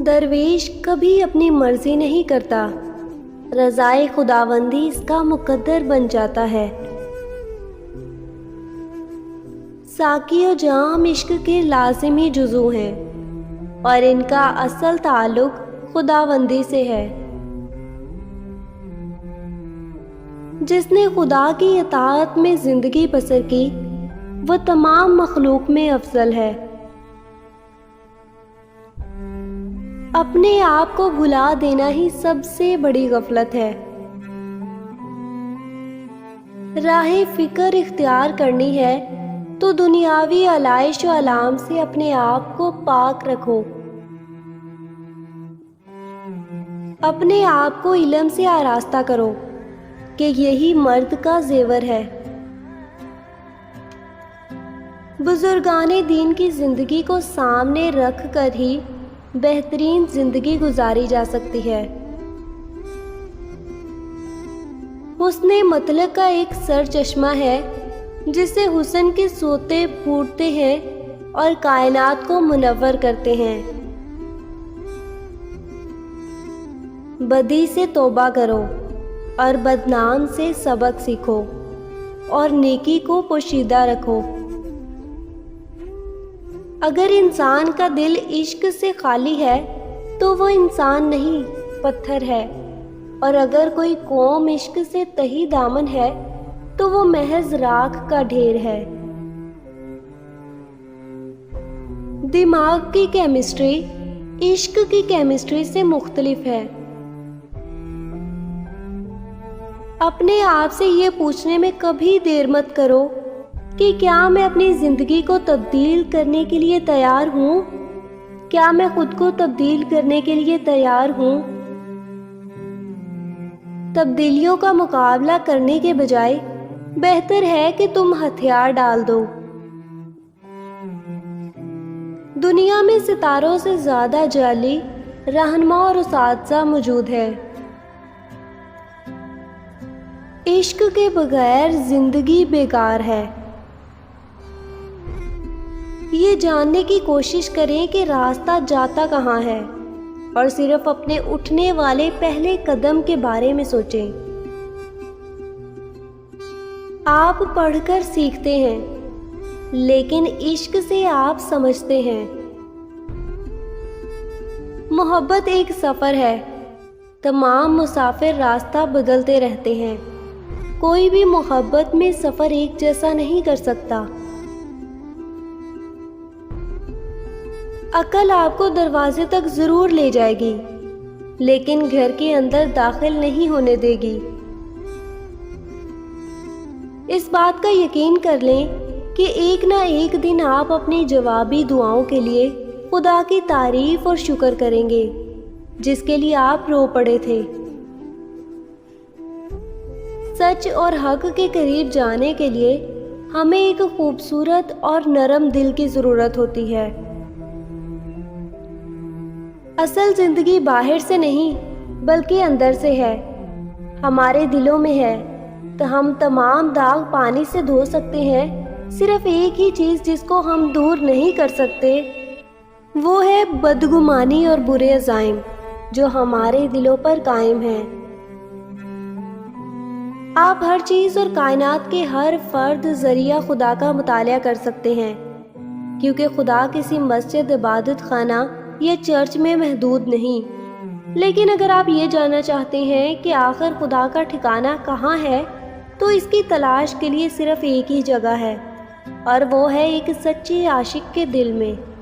درویش کبھی اپنی مرضی نہیں کرتا، رضائے خداوندی اس کا مقدر بن جاتا ہے۔ ساقی و جام عشق کے لازمی جزو ہیں اور ان کا اصل تعلق خداوندی سے ہے۔ جس نے خدا کی اطاعت میں زندگی بسر کی وہ تمام مخلوق میں افضل ہے۔ اپنے آپ کو بھلا دینا ہی سب سے بڑی غفلت ہے۔ راہ فکر اختیار کرنی ہے تو دنیاوی علائش و علام سے اپنے آپ کو پاک رکھو۔ اپنے آپ کو علم سے آراستہ کرو کہ یہی مرد کا زیور ہے۔ بزرگان دین کی زندگی کو سامنے رکھ کر ہی بہترین زندگی گزاری جا سکتی ہے۔ حسن مطلق کا ایک سر چشمہ ہے جس سے حسن کے سوتے پھوٹتے ہیں اور کائنات کو منور کرتے ہیں۔ بدی سے توبہ کرو اور بدنام سے سبق سیکھو اور نیکی کو پوشیدہ رکھو۔ اگر انسان کا دل عشق سے خالی ہے تو وہ انسان نہیں، پتھر ہے، اور اگر کوئی قوم عشق سے تہی دامن ہے تو وہ محض راکھ کا ڈھیر ہے۔ دماغ کی کیمسٹری عشق کی کیمسٹری سے مختلف ہے۔ اپنے آپ سے یہ پوچھنے میں کبھی دیر مت کرو کہ کیا میں اپنی زندگی کو تبدیل کرنے کے لیے تیار ہوں؟ کیا میں خود کو تبدیل کرنے کے لیے تیار ہوں؟ تبدیلیوں کا مقابلہ کرنے کے بجائے بہتر ہے کہ تم ہتھیار ڈال دو۔ دنیا میں ستاروں سے زیادہ جعلی رہنما اور اساتذہ موجود ہے۔ عشق کے بغیر زندگی بیکار ہے۔ یہ جاننے کی کوشش کریں کہ راستہ جاتا کہاں ہے اور صرف اپنے اٹھنے والے پہلے قدم کے بارے میں سوچیں۔ آپ پڑھ کر سیکھتے ہیں لیکن عشق سے آپ سمجھتے ہیں۔ محبت ایک سفر ہے، تمام مسافر راستہ بدلتے رہتے ہیں، کوئی بھی محبت میں سفر ایک جیسا نہیں کر سکتا۔ عقل آپ کو دروازے تک ضرور لے جائے گی لیکن گھر کے اندر داخل نہیں ہونے دے گی۔ اس بات کا یقین کر لیں کہ ایک نہ ایک دن آپ اپنی جوابی دعاؤں کے لیے خدا کی تعریف اور شکر کریں گے جس کے لیے آپ رو پڑے تھے۔ سچ اور حق کے قریب جانے کے لیے ہمیں ایک خوبصورت اور نرم دل کی ضرورت ہوتی ہے۔ اصل زندگی باہر سے نہیں بلکہ اندر سے ہے، ہمارے دلوں میں ہے۔ تو ہم تمام داغ پانی سے دھو سکتے ہیں، صرف ایک ہی چیز جس کو ہم دور نہیں کر سکتے وہ ہے بدگمانی اور برے عزائم جو ہمارے دلوں پر قائم ہیں۔ آپ ہر چیز اور کائنات کے ہر فرد ذریعہ خدا کا مطالعہ کر سکتے ہیں کیونکہ خدا کسی مسجد، عبادت خانہ یا چرچ میں محدود نہیں۔ لیکن اگر آپ یہ جاننا چاہتے ہیں کہ آخر خدا کا ٹھکانہ کہاں ہے تو اس کی تلاش کے لیے صرف ایک ہی جگہ ہے اور وہ ہے ایک سچے عاشق کے دل میں۔